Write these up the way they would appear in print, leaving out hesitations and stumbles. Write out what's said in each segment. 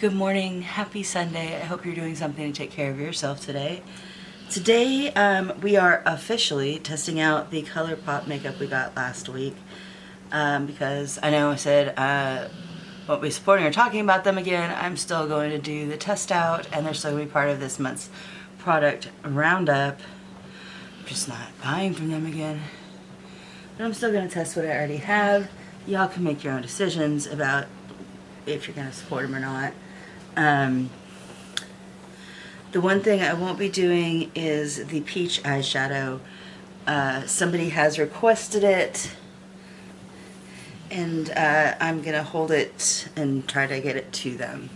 Good morning, happy Sunday. I hope you're doing something to take care of yourself today. Today we are officially testing out the ColourPop makeup we got last week because I know I said won't be supporting or talking about them again. I'm still going to do the test out and they're still going to be part of this month's product roundup. I'm just not buying from them again. But I'm still going to test what I already have. Y'all can make your own decisions about if you're going to support them or not. The one thing I won't be doing is the peach eyeshadow. Somebody has requested it, and I'm going to hold it and try to get it to them.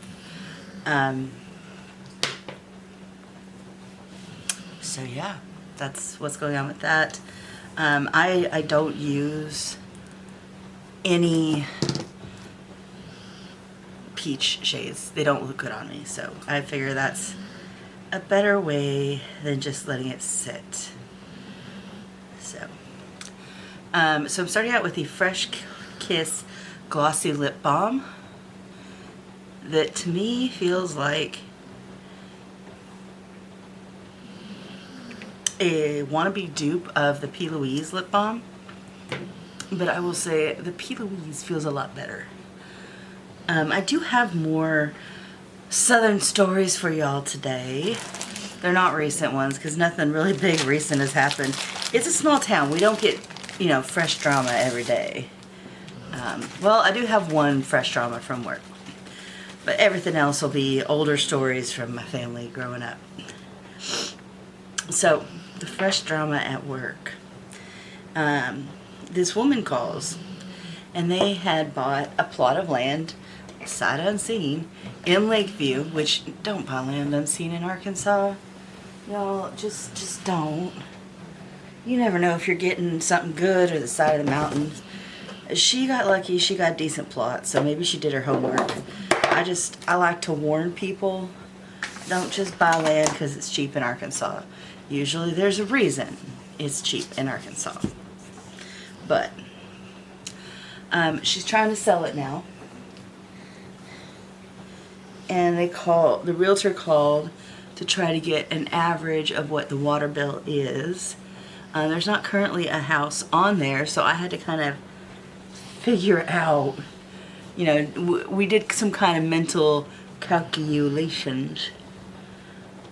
So yeah, that's what's going on with that. I don't use any peach shades. They don't look good on me, so I figure that's a better way than just letting it sit. So I'm starting out with the Fresh Kiss Glossy Lip Balm that to me feels like a wannabe dupe of the P. Louise lip balm, but I will say the P. Louise feels a lot better. I do have more Southern stories for y'all today. They're not recent ones because nothing really big recent has happened. It's a small town. We don't get, you know, fresh drama every day. Well, I do have one fresh drama from work, but everything else will be older stories from my family growing up. So, the fresh drama at work. This woman calls, and they had bought a plot of land sight unseen in Lakeview, which don't buy land unseen in Arkansas. Y'all, just don't. You never know if you're getting something good or the side of the mountain. She got lucky, she got a decent plot, so maybe she did her homework. I like to warn people, don't just buy land because it's cheap in Arkansas. Usually there's a reason it's cheap in Arkansas. But she's trying to sell it now. And the realtor called to try to get an average of what the water bill is. There's not currently a house on there, so I had to kind of figure out, you know, we did some kind of mental calculations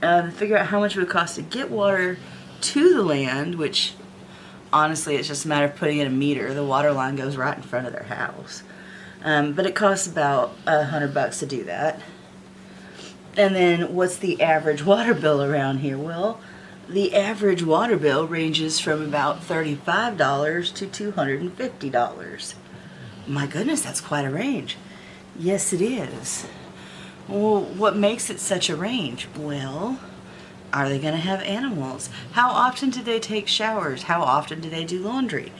to figure out how much it would cost to get water to the land, which honestly it's just a matter of putting in a meter. The water line goes right in front of their house. But it costs about $100 to do that. And then what's the average water bill around here? Well, the average water bill ranges from about $35 to $250. My goodness, that's quite a range. Yes, it is. Well, what makes it such a range? Well, are they going to have animals? How often do they take showers? How often do they do laundry?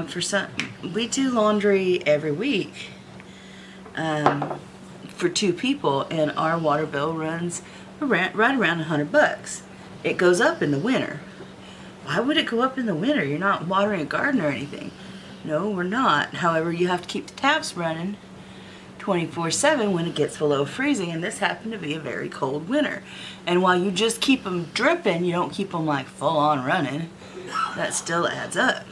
For some, we do laundry every week. For 2 people, and our water bill runs right around $100. It goes up in the winter. Why would it go up in the winter? You're not watering a garden or anything. No, we're not. However, you have to keep the taps running 24/7 when it gets below freezing, and this happened to be a very cold winter. And while you just keep them dripping, you don't keep them like full on running, that still adds up.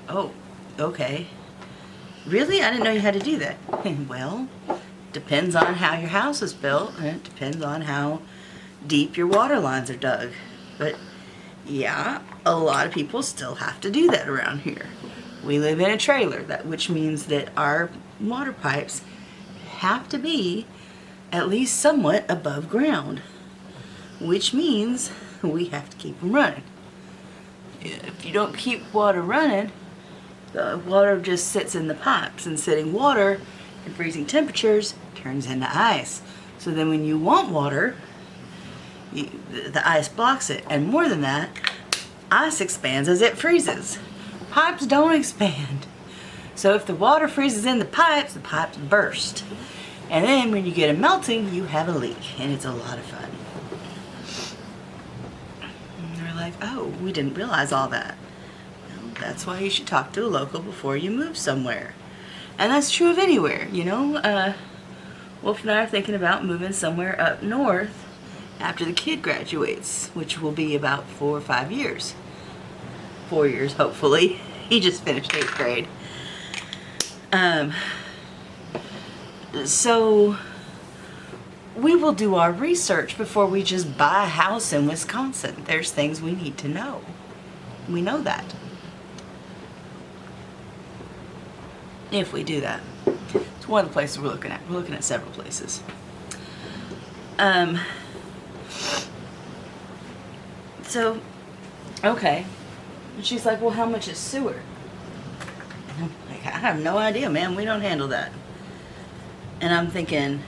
Oh, okay. Really? I didn't know you had to do that. Well, depends on how your house is built, and it depends on how deep your water lines are dug. But yeah, a lot of people still have to do that around here. We live in a trailer, which means that our water pipes have to be at least somewhat above ground, which means we have to keep them running. If you don't keep water running, the water just sits in the pipes, and sitting water at freezing temperatures turns into ice. So then when you want water, the ice blocks it. And more than that, ice expands as it freezes. Pipes don't expand. So if the water freezes in the pipes burst. And then when you get a melting, you have a leak, and it's a lot of fun. And they're like, oh, we didn't realize all that. That's why you should talk to a local before you move somewhere. And that's true of anywhere, you know. Wolf and I are thinking about moving somewhere up north after the kid graduates, which will be about 4 or 5 years. 4 years, hopefully. He just finished 8th grade. So we will do our research before we just buy a house in Wisconsin. There's things we need to know. We know that. If we do that. It's one of the places we're looking at. We're looking at several places. So, okay. And she's like, well, how much is sewer? And I'm like, I have no idea, man. We don't handle that. And I'm thinking,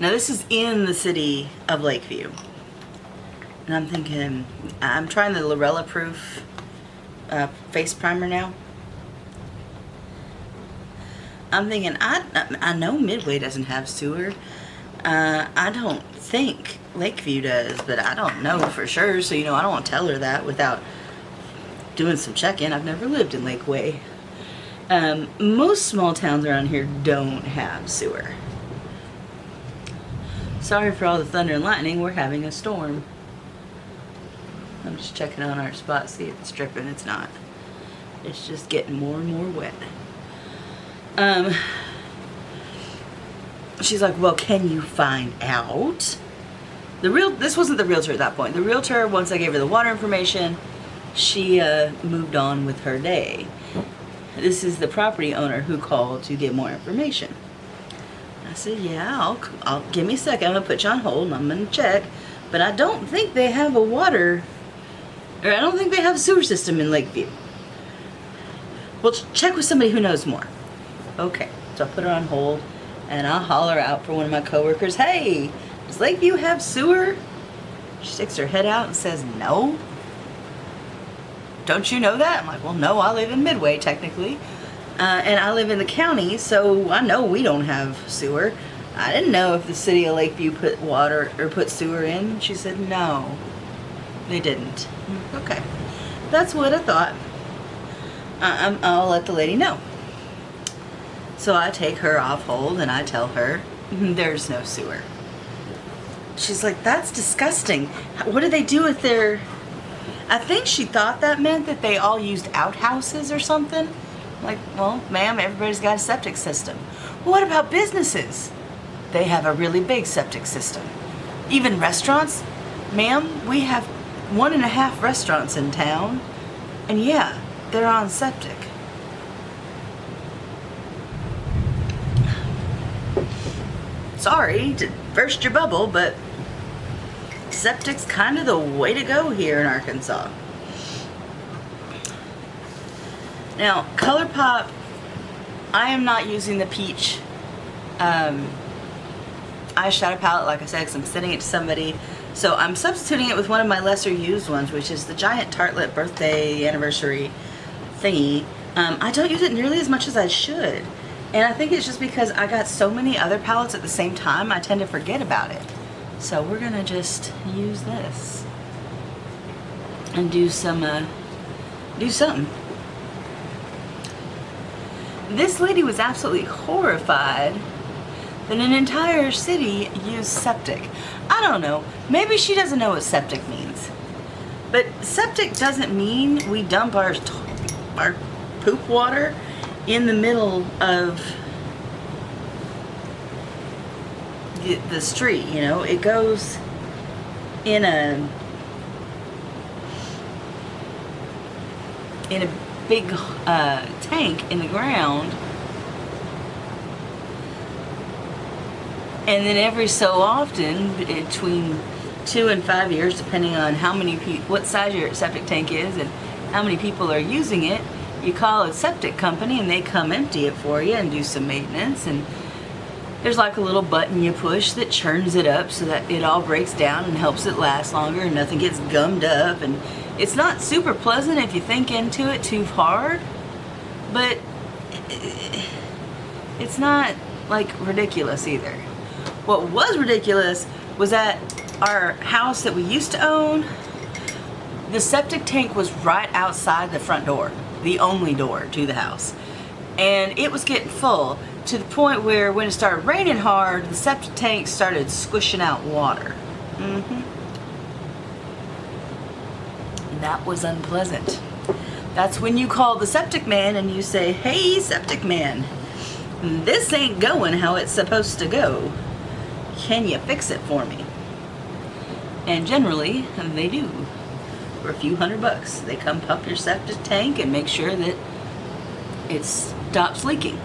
now this is in the city of Lakeview. And I'm thinking, I'm trying the Lorella Proof face primer now. I'm thinking, I know Midway doesn't have sewer. I don't think Lakeview does, but I don't know for sure. So, you know, I don't want to tell her that without doing some check-in. I've never lived in Lakeway. Most small towns around here don't have sewer. Sorry for all the thunder and lightning. We're having a storm. I'm just checking on our spot, see if it's dripping. It's not. It's just getting more and more wet. She's like, well, can you find out? This wasn't the realtor at that point. The realtor, once I gave her the water information, she moved on with her day. This is the property owner who called to get more information. I said, yeah, I'll give me a second. I'm gonna put you on hold and I'm gonna check. But I don't think they have a water, or I don't think they have a sewer system in Lakeview. Well, check with somebody who knows more. Okay, so I put her on hold and I'll holler out for one of my coworkers, hey, does Lakeview have sewer? She sticks her head out and says, no. Don't you know that? I'm like, well, no, I live in Midway, technically. And I live in the county, so I know we don't have sewer. I didn't know if the city of Lakeview put water or put sewer in. She said, no, they didn't. Okay, that's what I thought. I'll let the lady know. So I take her off hold and I tell her, there's no sewer. She's like, that's disgusting. What do they do with their... I think she thought that meant that they all used outhouses or something. Like, well, ma'am, everybody's got a septic system. Well, what about businesses? They have a really big septic system. Even restaurants? Ma'am, we have 1.5 restaurants in town. And yeah, they're on septic. Sorry to burst your bubble, but septic's kind of the way to go here in Arkansas. Now, ColourPop, I am not using the peach eyeshadow palette, like I said, because I'm sending it to somebody. So I'm substituting it with one of my lesser used ones, which is the Giant Tartlet birthday anniversary thingy. I don't use it nearly as much as I should. And I think it's just because I got so many other palettes at the same time, I tend to forget about it. So we're gonna just use this and do something. This lady was absolutely horrified that an entire city used septic. I don't know, maybe she doesn't know what septic means. But septic doesn't mean we dump our poop water in the middle of the street, you know. It goes in a big tank in the ground, and then every so often, between 2 and 5 years, depending on how many what size your septic tank is and how many people are using it, you call a septic company and they come empty it for you and do some maintenance. And there's like a little button you push that churns it up so that it all breaks down and helps it last longer and nothing gets gummed up. And it's not super pleasant if you think into it too hard, but it's not like ridiculous either. What was ridiculous was that our house that we used to own, the septic tank was right outside the front door, the only door to the house, and it was getting full. to the point where when it started raining hard, the septic tank started squishing out water. And that was unpleasant. That's when you call the septic man and you say, "Hey, septic man, this ain't going how it's supposed to go. Can you fix it for me?" And generally, they do. For a few $100, they come pump your septic tank and make sure that it stops leaking.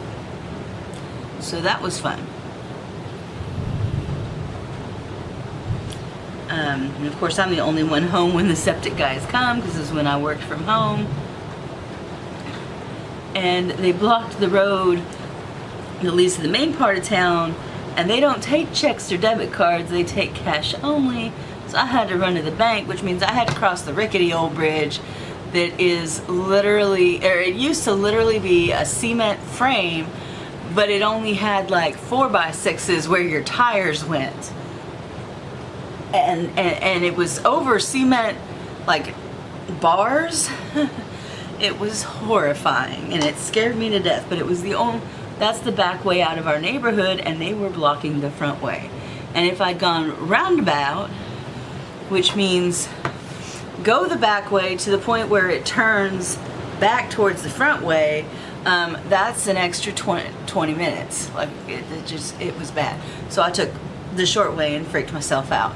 So that was fun. And of course, I'm the only one home when the septic guys come, because this is when I worked from home. And they blocked the road that leads to the main part of town, and they don't take checks or debit cards, they take cash only. So I had to run to the bank, which means I had to cross the rickety old bridge that is literally, or it used to literally be a cement frame, but it only had like 4x6s where your tires went. And it was over cement, like, bars. It was horrifying, and it scared me to death, but it was that's the back way out of our neighborhood, and they were blocking the front way. And if I'd gone roundabout, which means go the back way to the point where it turns back towards the front way, that's an extra 20 minutes. Like, it was bad. So I took the short way and freaked myself out.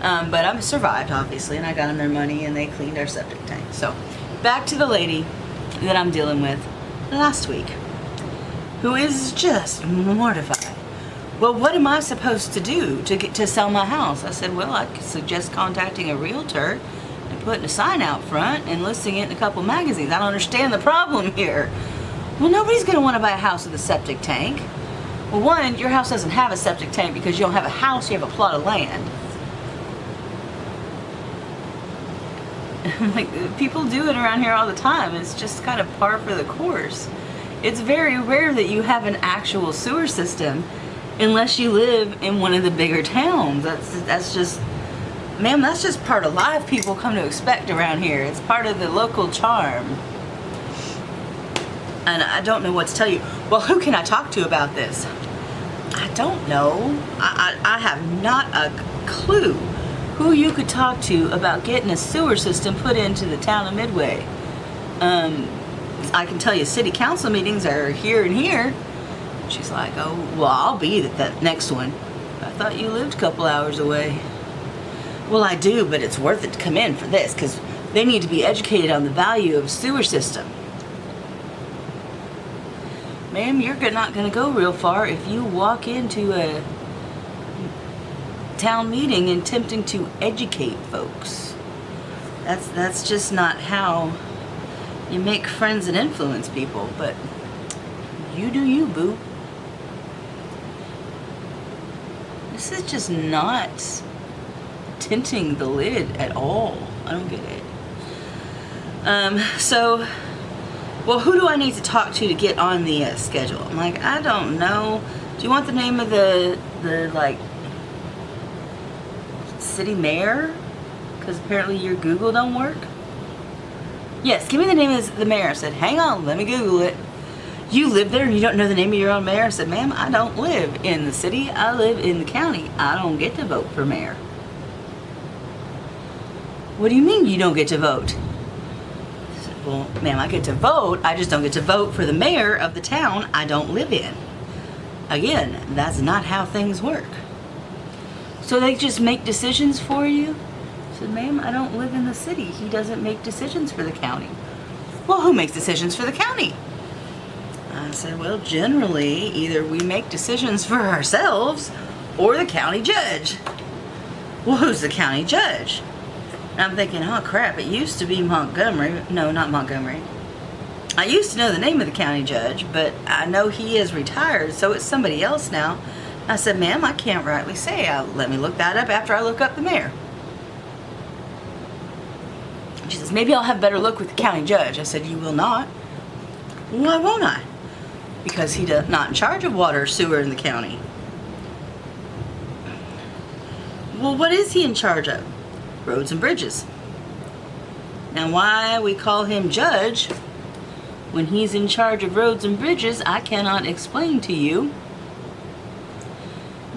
But I survived, obviously, and I got them their money, and they cleaned our septic tank. So back to the lady that I'm dealing with last week, who is just mortified. "Well, what am I supposed to do to sell my house?" I said, "Well, I could suggest contacting a realtor and putting a sign out front and listing it in a couple magazines. I don't understand the problem here." "Well, nobody's going to want to buy a house with a septic tank." "Well, one, your house doesn't have a septic tank because you don't have a house, you have a plot of land." Like, people do it around here all the time. It's just kind of par for the course. It's very rare that you have an actual sewer system unless you live in one of the bigger towns. That's just, ma'am, that's just part of life people come to expect around here. It's part of the local charm. And I don't know what to tell you. "Well, who can I talk to about this?" I don't know. I have not a clue who you could talk to about getting a sewer system put into the town of Midway. I can tell you city council meetings are here and here. She's like, "Oh, well, I'll be at that next one." "I thought you lived a couple hours away." "Well, I do, but it's worth it to come in for this because they need to be educated on the value of a sewer system." Ma'am, you're not going to go real far if you walk into a town meeting attempting to educate folks. That's just not how you make friends and influence people, but you do you, boo. This is just not tinting the lid at all. I don't get it. So, well, who do I need to talk to get on the schedule? I'm like, I don't know. Do you want the name of the like, city mayor? Because apparently your Google don't work. Yes, give me the name of the mayor. I said, hang on, let me Google it. You live there and you don't know the name of your own mayor? I said, ma'am, I don't live in the city. I live in the county. I don't get to vote for mayor. What do you mean you don't get to vote? I said, well, ma'am, I get to vote. I just don't get to vote for the mayor of the town I don't live in. Again, that's not how things work. So they just make decisions for you? I said, ma'am, I don't live in the city. He doesn't make decisions for the county. Well, who makes decisions for the county? I said, well, generally, either we make decisions for ourselves or the county judge. Well, who's the county judge? And I'm thinking, oh crap, it used to be Montgomery. No, not Montgomery. I used to know the name of the county judge, but I know he is retired, so it's somebody else now. I said, ma'am, I can't rightly say. Let me look that up after I look up the mayor. She says, maybe I'll have better luck with the county judge. I said, you will not. Why won't I? Because he's not in charge of water or sewer in the county. Well, what is he in charge of? Roads and bridges. Now, why we call him judge? when he's in charge of roads and bridges, I cannot explain to you.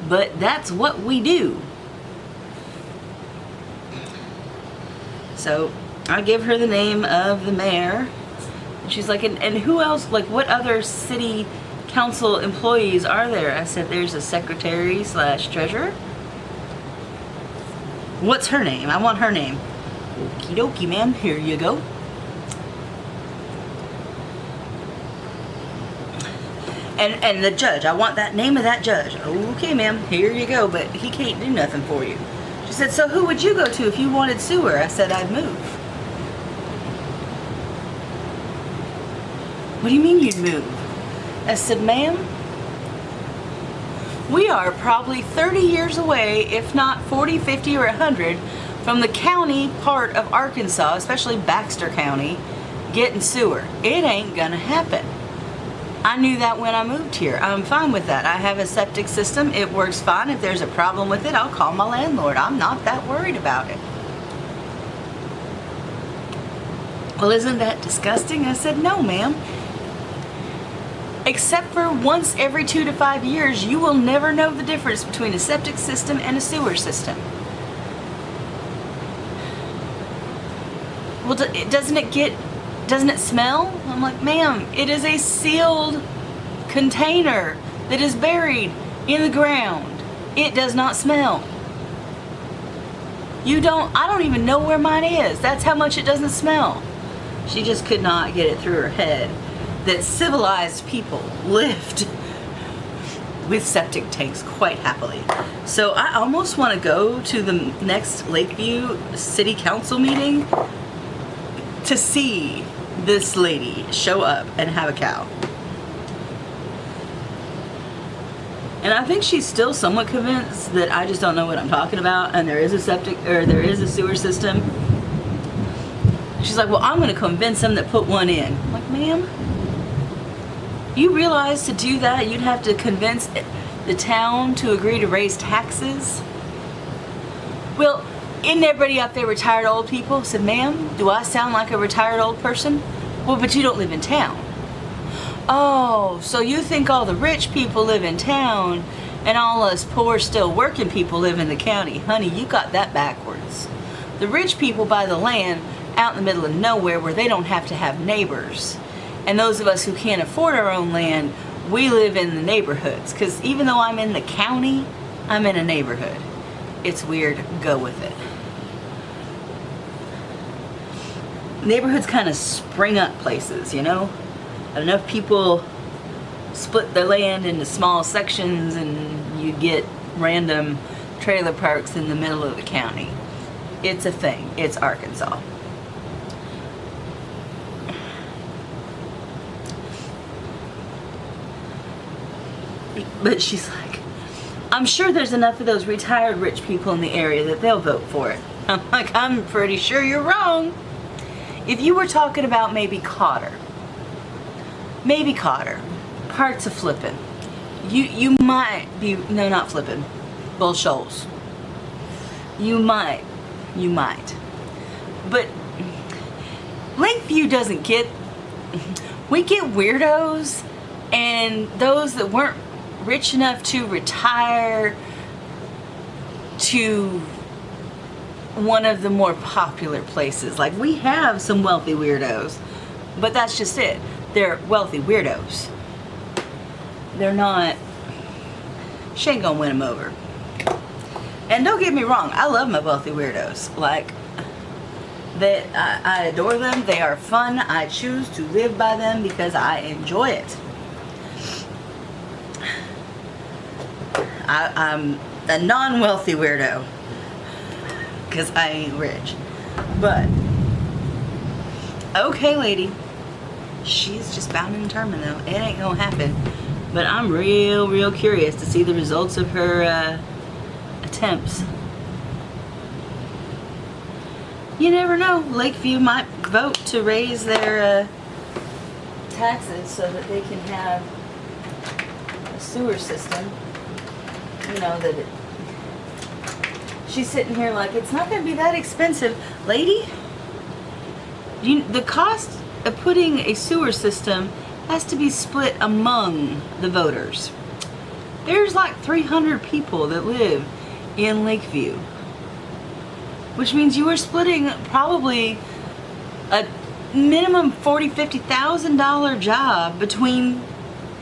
But that's what we do. So I give her the name of the mayor. And she's like, and who else, like what other city council employees are there? I said, there's a secretary / treasurer. What's her name? I want her name. Okie dokie, ma'am. Here you go. And the judge, I want that name of that judge. Okay, ma'am, here you go, but he can't do nothing for you. She said, so who would you go to if you wanted sewer? I said, I'd move. What do you mean you'd move? I said, ma'am, we are probably 30 years away, if not 40, 50, or 100, from the county part of Arkansas, especially Baxter County, getting sewer. It ain't gonna happen. I knew that when I moved here. I'm fine with that. I have a septic system. It works fine. If there's a problem with it, I'll call my landlord. I'm not that worried about it. Well, isn't that disgusting? I said, no, ma'am. Except for once every 2 to 5 years, you will never know the difference between a septic system and a sewer system. Well, doesn't it smell? I'm like, ma'am, it is a sealed container that is buried in the ground. It does not smell. I don't even know where mine is. That's how much it doesn't smell. She just could not get it through her head that civilized people lived with septic tanks quite happily. So I almost want to go to the next Lakeview City Council meeting to see this lady show up and have a cow. And I think she's still somewhat convinced that I just don't know what I'm talking about and there is a sewer system. She's like, well, I'm going to convince them that put one in. I'm like, ma'am, you realize to do that you'd have to convince the town to agree to raise taxes? Well, isn't everybody up there retired old people? I said, ma'am, do I sound like a retired old person? Well, but you don't live in town. Oh, so you think all the rich people live in town and all us poor still working people live in the county. Honey, you got that backwards. The rich people buy the land out in the middle of nowhere where they don't have to have neighbors. And those of us who can't afford our own land, we live in the neighborhoods. Because even though I'm in the county, I'm in a neighborhood. It's weird. Go with it. Neighborhoods kind of spring up places, you know? Enough people split their land into small sections and you get random trailer parks in the middle of the county. It's a thing. It's Arkansas. But she's like, I'm sure there's enough of those retired rich people in the area that they'll vote for it. I'm like, I'm pretty sure you're wrong. If you were talking about maybe Cotter, parts of Flippin, you might be, no, not Flippin, Bull Shoals. You might. But Lakeview doesn't get, we get weirdos and those that weren't rich enough to retire to one of the more popular places. Like, we have some wealthy weirdos, but that's just it. They're wealthy weirdos. They're not, she ain't gonna win them over. And don't get me wrong, I love my wealthy weirdos. Like, that I adore them. They are fun. I choose to live by them because I enjoy it. I'm a non-wealthy weirdo because I ain't rich. But okay, lady, she's just bound and determined though. It ain't gonna happen. But I'm real curious to see the results of her attempts. You never know. Lakeview might vote to raise their taxes so that they can have a sewer system. You know, that she's sitting here like, it's not going to be that expensive. Lady, the cost of putting a sewer system has to be split among the voters. There's like 300 people that live in Lakeview, which means you are splitting probably a minimum $40,000-$50,000 job between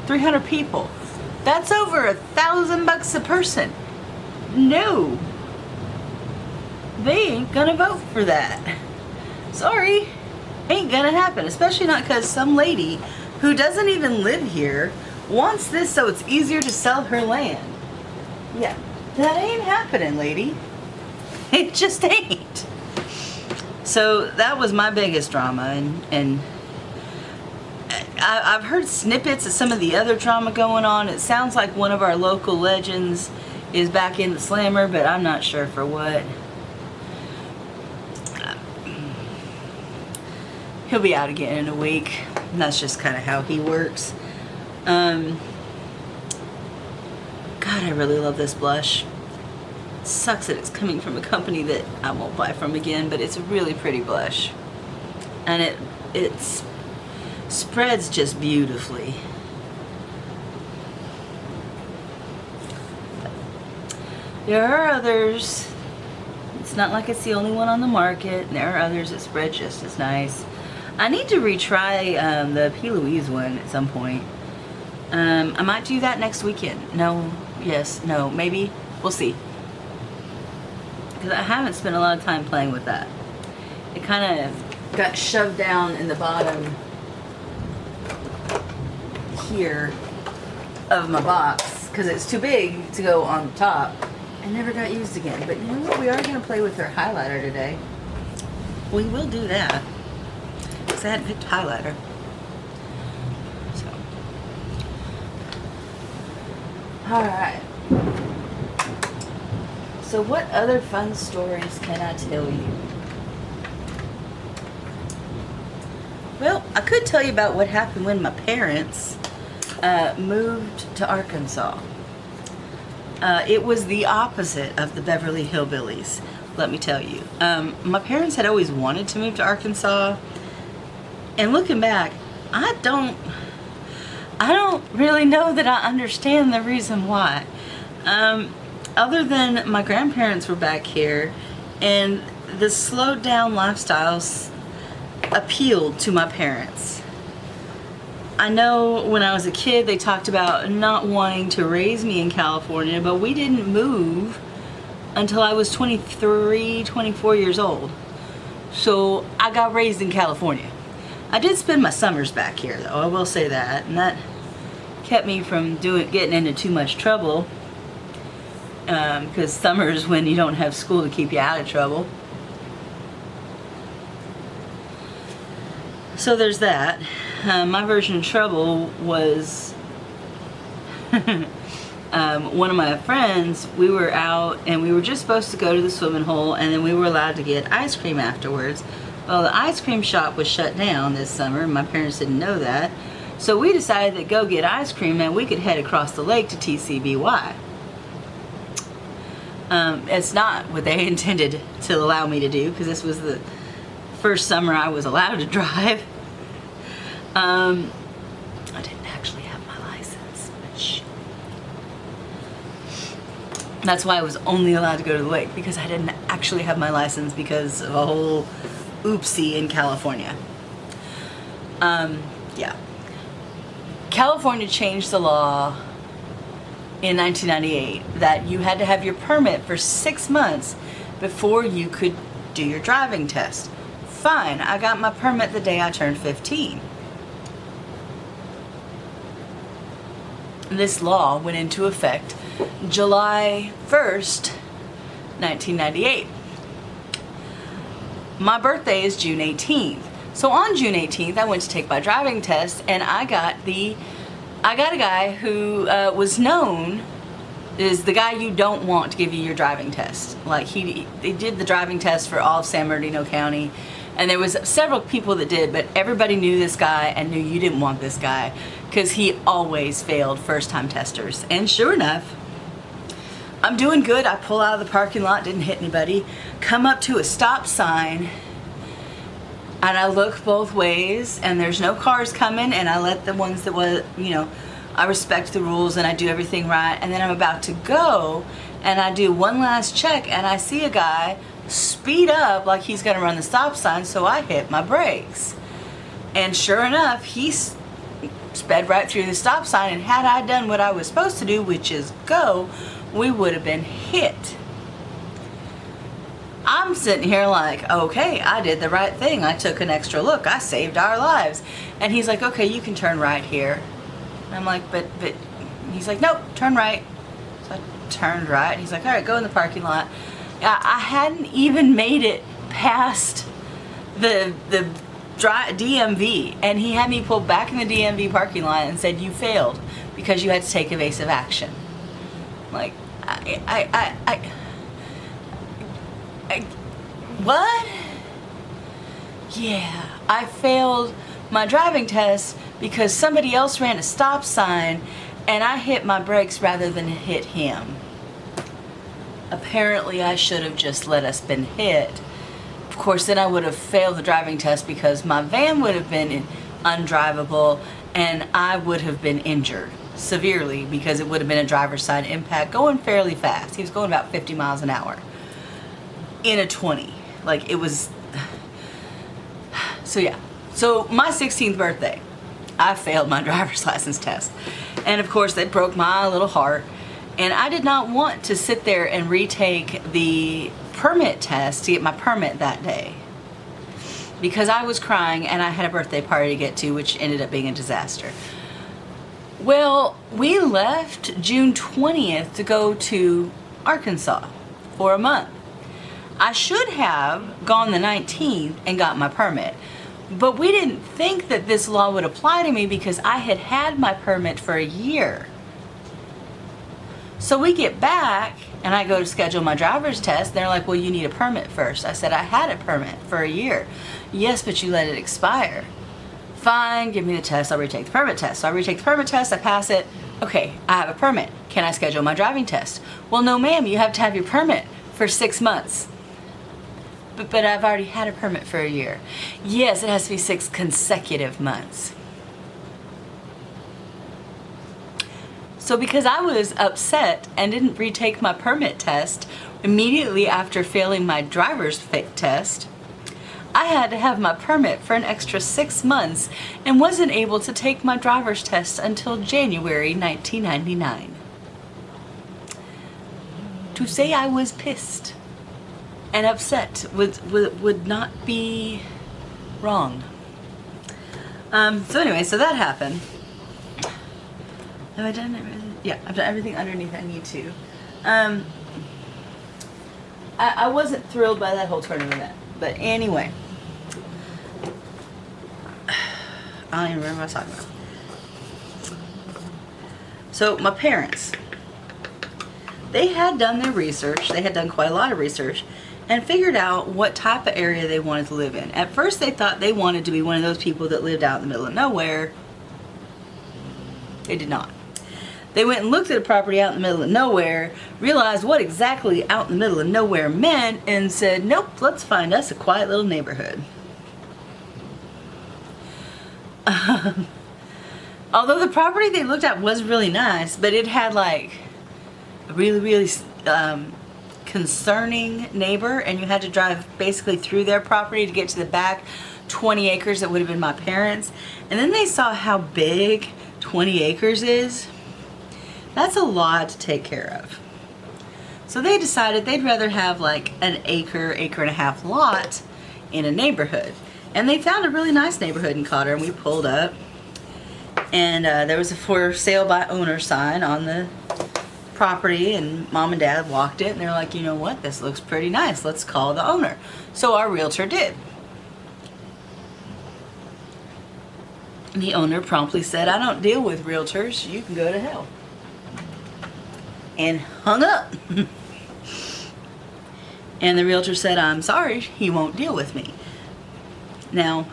300 people. That's over $1,000 a person. No, they ain't gonna vote for that. Sorry, ain't gonna happen, especially not because some lady who doesn't even live here wants this so it's easier to sell her land. Yeah, that ain't happening, lady. It just ain't. So that was my biggest drama, and I've heard snippets of some of the other drama going on. It sounds like one of our local legends is back in the slammer, but I'm not sure for what. He'll be out again in a week. And that's just kind of how he works. God, I really love this blush. Sucks that it's coming from a company that I won't buy from again, but it's a really pretty blush. And it spreads just beautifully. There are others. It's not like it's the only one on the market. There are others that spread just as nice. I need to retry the P. Louise one at some point. I might do that next weekend. No, yes, no, maybe. We'll see. Because I haven't spent a lot of time playing with that. It kind of got shoved down in the bottom here of my box because it's too big to go on top. I never got used again. But you know what? We are going to play with her highlighter today. We will do that. Because I hadn't picked highlighter. So. Alright. So what other fun stories can I tell you? Well, I could tell you about what happened when my parents moved to Arkansas. It was the opposite of the Beverly Hillbillies, let me tell you. My parents had always wanted to move to Arkansas, and looking back, I don't really know that I understand the reason why. Other than my grandparents were back here, and the slowed down lifestyles appealed to my parents. I know when I was a kid they talked about not wanting to raise me in California, but we didn't move until I was 23, 24 years old. So I got raised in California. I did spend my summers back here though, I will say that, and that kept me from getting into too much trouble, because summers when you don't have school to keep you out of trouble. So there's that. My version of trouble was one of my friends, we were out and we were just supposed to go to the swimming hole, and then we were allowed to get ice cream afterwards. Well, the ice cream shop was shut down this summer, and my parents didn't know that. So we decided to go get ice cream and we could head across the lake to TCBY. It's not what they intended to allow me to do, because this was the first summer I was allowed to drive. I didn't actually have my license, which that's why I was only allowed to go to the lake, because I didn't actually have my license because of a whole oopsie in California. Yeah. California changed the law in 1998 that you had to have your permit for 6 months before you could do your driving test. Fine, I got my permit the day I turned 15. This law went into effect July 1st, 1998. My birthday is June 18th. So on June 18th, I went to take my driving test, and I got a guy who was known as the guy you don't want to give you your driving test. Like they did the driving test for all of San Bernardino County, and there was several people that did, but everybody knew this guy and knew you didn't want this guy because he always failed first-time testers. And sure enough, I'm doing good. I pull out of the parking lot, didn't hit anybody, come up to a stop sign. and I look both ways, and there's no cars coming, and I let the ones that was, you know, I respect the rules and I do everything right, and then I'm about to go, and I do one last check, and I see a guy speed up like he's gonna run the stop sign, so I hit my brakes. And sure enough, he sped right through the stop sign, and had I done what I was supposed to do, which is go, we would have been hit. I'm sitting here like, okay, I did the right thing. I took an extra look. I saved our lives. And he's like, okay, you can turn right here. And I'm like, but, he's like, nope, turn right. So I turned right. He's like, all right, go in the parking lot. I hadn't even made it past the DMV, and he had me pulled back in the DMV parking lot and said, you failed because you had to take evasive action. Like, what? Yeah, I failed my driving test because somebody else ran a stop sign and I hit my brakes rather than hit him. Apparently I should have just let us been hit. Of course, then I would have failed the driving test because my van would have been undrivable and I would have been injured severely because it would have been a driver's side impact going fairly fast. He was going about 50 miles an hour in a 20. Like, it was... So yeah. So my 16th birthday, I failed my driver's license test. And of course, that broke my little heart. And I did not want to sit there and retake the permit test to get my permit that day, because I was crying and I had a birthday party to get to, which ended up being a disaster. Well, we left June 20th to go to Arkansas for a month. I should have gone the 19th and got my permit, but we didn't think that this law would apply to me because I had had my permit for a year. So we get back and I go to schedule my driver's test. They're like, well, you need a permit first. I said, I had a permit for a year. Yes, but you let it expire. Fine, give me the test, I'll retake the permit test. So I retake the permit test, I pass it. Okay, I have a permit. Can I schedule my driving test? Well, no ma'am, you have to have your permit for 6 months. But I've already had a permit for a year. Yes, it has to be 6 consecutive months. So because I was upset and didn't retake my permit test immediately after failing my driver's test, I had to have my permit for an extra 6 months and wasn't able to take my driver's test until January 1999. To say I was pissed and upset would not be wrong. So anyway, so that happened. Have I done everything? Yeah, I've done everything underneath I need to. I wasn't thrilled by that whole tournament, but anyway. I don't even remember what I was talking about. So my parents, they had done their research. They had done quite a lot of research and figured out what type of area they wanted to live in. At first they thought they wanted to be one of those people that lived out in the middle of nowhere. They did not. They went and looked at a property out in the middle of nowhere, realized what exactly out in the middle of nowhere meant, and said, nope, let's find us a quiet little neighborhood. Although the property they looked at was really nice, but it had like a really concerning neighbor, and you had to drive basically through their property to get to the back 20 acres that would have been my parents'. And then they saw how big 20 acres is. That's a lot to take care of. So they decided they'd rather have like an acre and a half lot in a neighborhood. And they found a really nice neighborhood in Cotter, and we pulled up. And there was a for sale by owner sign on the property, and Mom and Dad walked it, and they're like, you know what, this looks pretty nice. Let's call the owner. So our realtor did. The owner promptly said, I don't deal with realtors. You can go to hell. And hung up. And the realtor said, I'm sorry, he won't deal with me. Now,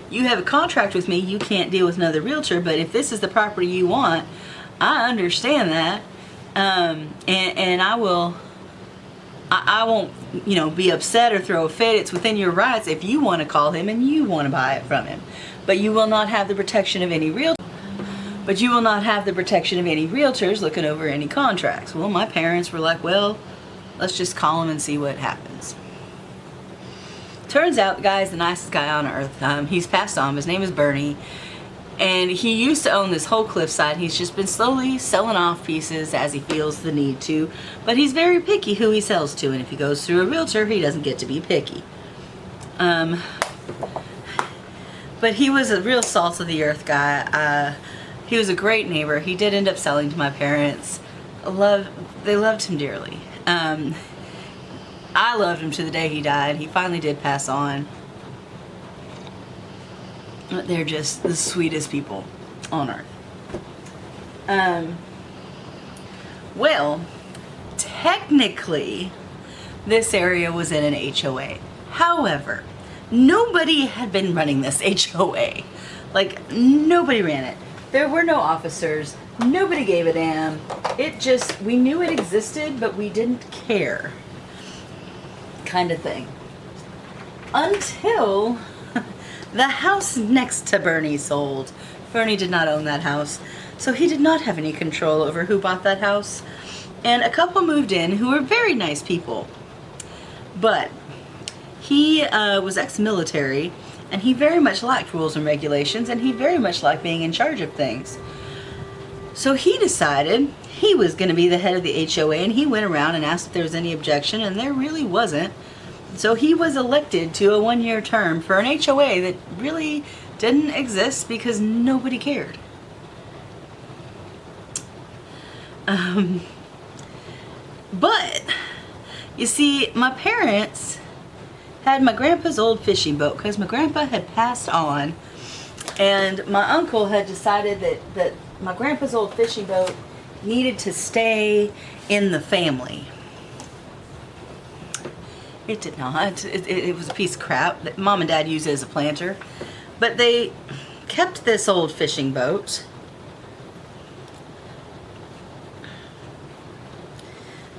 you have a contract with me, you can't deal with another realtor, but if this is the property you want, I understand that. And I will I won't, you know, be upset or throw a fit. It's within your rights if you want to call him and you want to buy it from him. But you will not have the protection of any realtors looking over any contracts. Well, my parents were like, well, let's just call him and see what happens. Turns out the guy is the nicest guy on earth. He's passed on. His name is Bernie. And he used to own this whole cliffside. He's just been slowly selling off pieces as he feels the need to. But he's very picky who he sells to. And if he goes through a realtor, he doesn't get to be picky. But he was a real salt of the earth guy. He was a great neighbor. He did end up selling to my parents. They loved him dearly. I loved him to the day he died. He finally did pass on. They're just the sweetest people on earth. Well, technically, this area was in an HOA. However, nobody had been running this HOA. Like, nobody ran it. There were no officers. Nobody gave a damn. We knew it existed, but we didn't care. Kind of thing. Until the house next to Bernie sold. Bernie did not own that house, so he did not have any control over who bought that house. And a couple moved in who were very nice people. But he was ex-military, and he very much liked rules and regulations, and he very much liked being in charge of things. So he decided he was going to be the head of the HOA, and he went around and asked if there was any objection, and there really wasn't. So he was elected to a 1-year term for an HOA that really didn't exist because nobody cared. But, you see, my parents had my grandpa's old fishing boat because my grandpa had passed on, and my uncle had decided that my grandpa's old fishing boat needed to stay in the family. It did not. It was a piece of crap that Mom and Dad used it as a planter. But they kept this old fishing boat.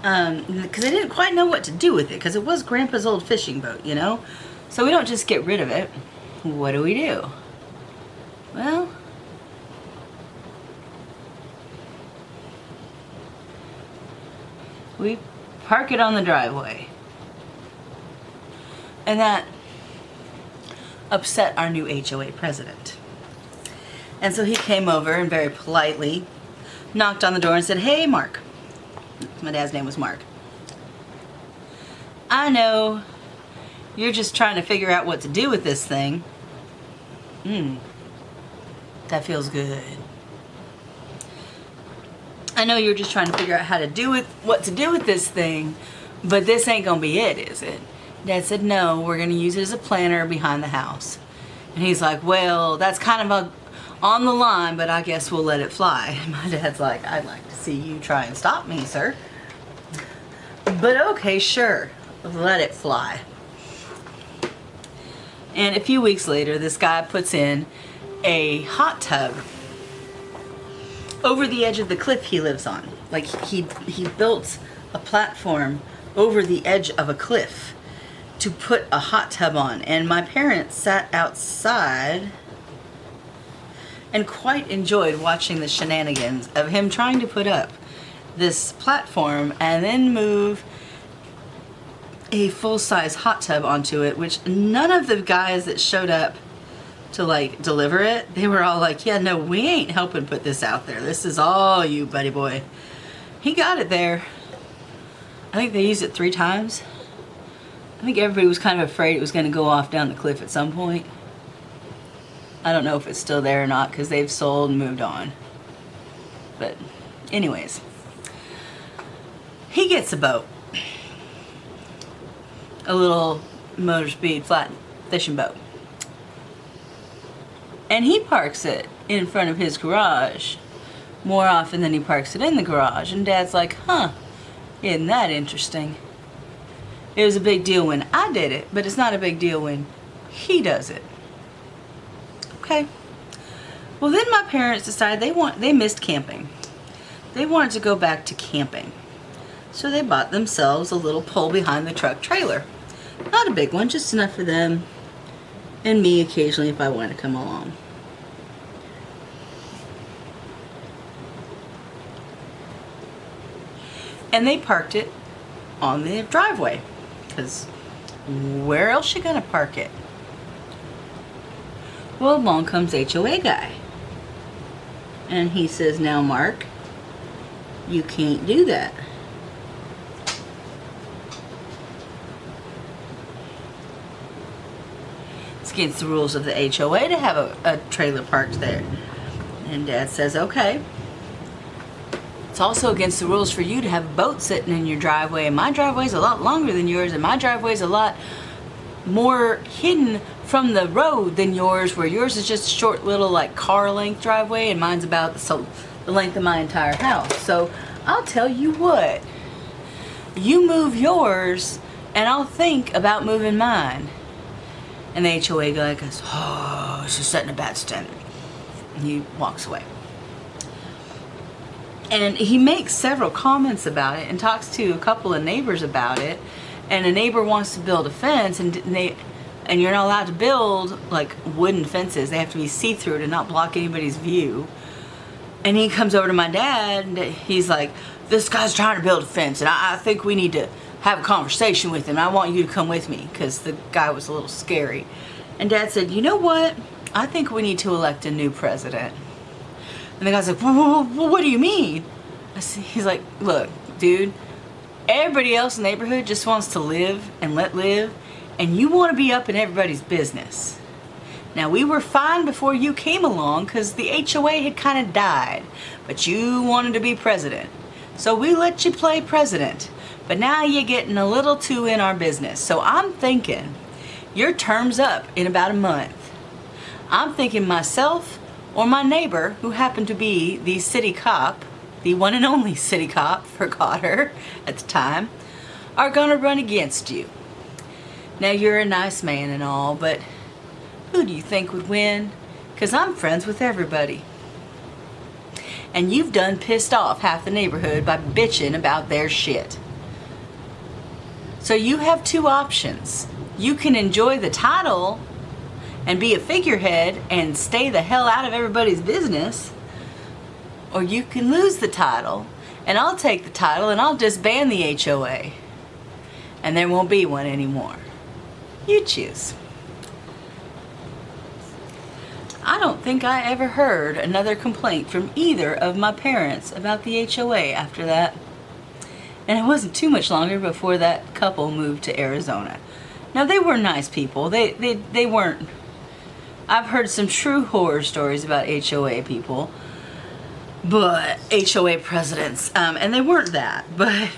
Because they didn't quite know what to do with it, because it was Grandpa's old fishing boat, you know? So we don't just get rid of it. What do we do? Well, we park it on the driveway. And that upset our new HOA president. And so he came over and very politely knocked on the door and said, "Hey, Mark." My dad's name was Mark. "I know you're just trying to figure out what to do with this thing." That feels good. "I know you're just trying to figure out what to do with this thing, but this ain't gonna be it, is it?" Dad said, "No, we're gonna use it as a planter behind the house." And he's like, "Well, that's kind of on the line, but I guess we'll let it fly." And my dad's like, "I'd like to see you try and stop me, sir. But okay, sure, let it fly." And a few weeks later, this guy puts in a hot tub over the edge of the cliff he lives on. Like, he built a platform over the edge of a cliff to put a hot tub on. And my parents sat outside and quite enjoyed watching the shenanigans of him trying to put up this platform and then move a full-size hot tub onto it, which none of the guys that showed up to like deliver it, they were all like, "Yeah, no, we ain't helping put this out there. This is all you, buddy boy." He got it there. I think they used it 3 times. I think everybody was kind of afraid it was going to go off down the cliff at some point. I don't know if it's still there or not because they've sold and moved on. But anyways, he gets a boat. A little motor speed flat fishing boat. And he parks it in front of his garage more often than he parks it in the garage. And Dad's like, "Huh, isn't that interesting?" It was a big deal when I did it, but it's not a big deal when he does it. Okay. Well, then my parents decided they missed camping. They wanted to go back to camping. So they bought themselves a little pull behind the truck trailer. Not a big one, just enough for them and me occasionally if I wanted to come along. And they parked it on the driveway, because where else you gonna park it? Well, along comes HOA guy. And he says, now Mark, you can't do that. It's against the rules of the HOA to have a trailer parked there. And Dad says, okay. It's also against the rules for you to have a boat sitting in your driveway, and my driveway's a lot longer than yours, and my driveway's a lot more hidden from the road than yours, where yours is just a short little like car length driveway and mine's about the length of my entire house. So I'll tell you what, you move yours and I'll think about moving mine. And the HOA guy goes, oh, she's setting a bad standard. And he walks away. And he makes several comments about it and talks to a couple of neighbors about it. And a neighbor wants to build a fence, and you're not allowed to build like wooden fences. They have to be see-through to not block anybody's view. And he comes over to my dad and he's like, this guy's trying to build a fence, and I think we need to have a conversation with him. I want you to come with me, because the guy was a little scary. And Dad said, you know what? I think we need to elect a new president. And the guy's like, well, what do you mean? He's like, look, dude, everybody else in the neighborhood just wants to live and let live, and you want to be up in everybody's business. Now, we were fine before you came along because the HOA had kind of died, but you wanted to be president. So we let you play president, but now you're getting a little too in our business. So I'm thinking your term's up in about a month. I'm thinking myself or my neighbor, who happened to be the city cop, the one and only city cop for Cotter at the time, are gonna run against you. Now, you're a nice man and all, but who do you think would win? Because I'm friends with everybody. And you've done pissed off half the neighborhood by bitching about their shit. So you have two options. You can enjoy the title and be a figurehead and stay the hell out of everybody's business, or you can lose the title and I'll take the title and I'll disband the HOA and there won't be one anymore. You choose. I don't think I ever heard another complaint from either of my parents about the HOA after that. And it wasn't too much longer before that couple moved to Arizona. Now, they were nice people. They weren't. I've heard some true horror stories about HOA people, but HOA presidents, and they weren't that. But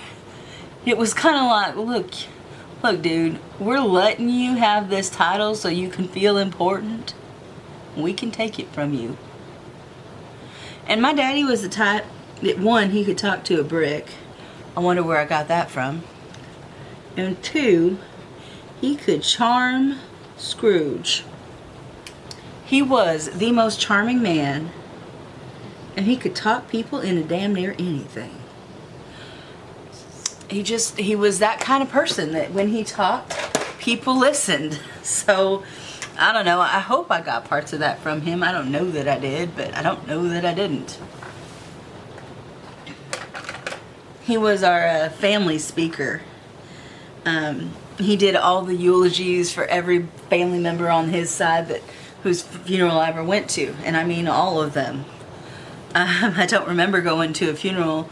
it was kind of like, look, dude, we're letting you have this title so you can feel important. We can take it from you. And my daddy was the type that, one, he could talk to a brick. I wonder where I got that from. And two, he could charm Scrooge. He was the most charming man, and he could talk people into damn near anything. He was that kind of person that when he talked, people listened. So, I don't know, I hope I got parts of that from him. I don't know that I did, but I don't know that I didn't. He was our family speaker. He did all the eulogies for every family member on his side whose funeral I ever went to, and I mean all of them. I don't remember going to a funeral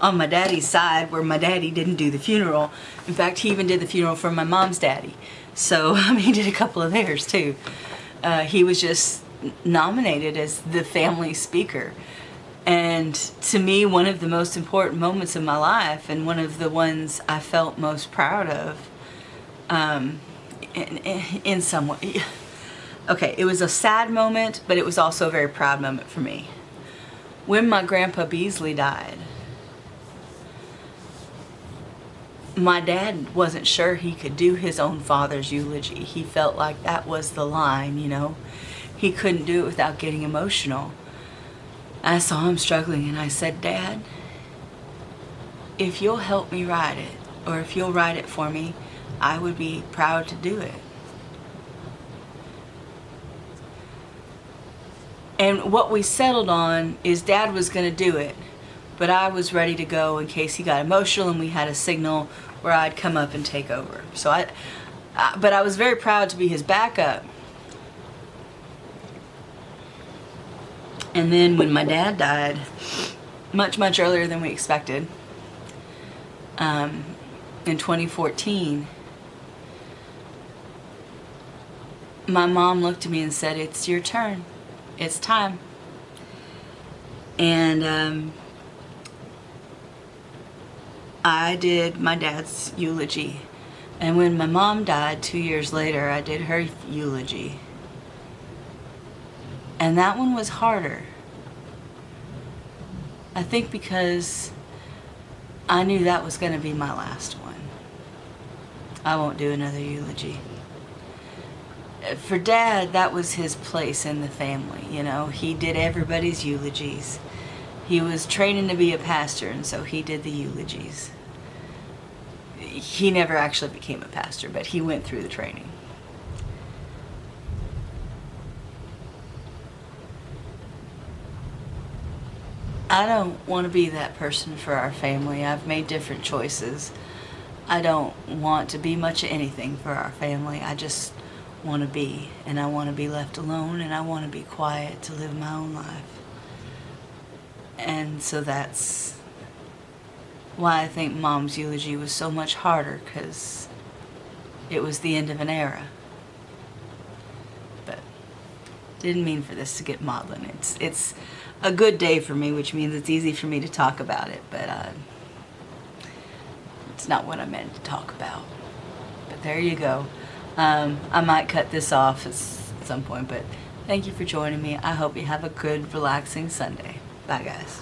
on my daddy's side where my daddy didn't do the funeral. In fact, he even did the funeral for my mom's daddy. So, he did a couple of theirs too. He was just nominated as the family speaker. And to me, one of the most important moments of my life, and one of the ones I felt most proud of, in some way. Okay, it was a sad moment, but it was also a very proud moment for me. When my grandpa Beasley died, my dad wasn't sure he could do his own father's eulogy. He felt like that was the line, you know. He couldn't do it without getting emotional. I saw him struggling and I said, Dad, if you'll help me write it, or if you'll write it for me, I would be proud to do it. And what we settled on is Dad was going to do it, but I was ready to go in case he got emotional and we had a signal where I'd come up and take over. But I was very proud to be his backup. And then when my dad died, much earlier than we expected, in 2014, my mom looked at me and said, "It's your turn. It's time." And I did my dad's eulogy. And when my mom died 2 years later, I did her eulogy. And that one was harder. I think because I knew that was going to be my last one. I won't do another eulogy. For Dad, that was his place in the family, you know. He did everybody's eulogies. He was training to be a pastor, and so he did the eulogies. He never actually became a pastor, but he went through the training. I don't want to be that person for our family. I've made different choices. I don't want to be much of anything for our family. I just want to be, and I want to be left alone, and I want to be quiet to live my own life. And so that's why I think Mom's eulogy was so much harder, because it was the end of an era. But didn't mean for this to get maudlin. It's a good day for me, which means it's easy for me to talk about it, but it's not what I meant to talk about. But there you go. I might cut this off at some point, but thank you for joining me. I hope you have a good, relaxing Sunday. Bye, guys.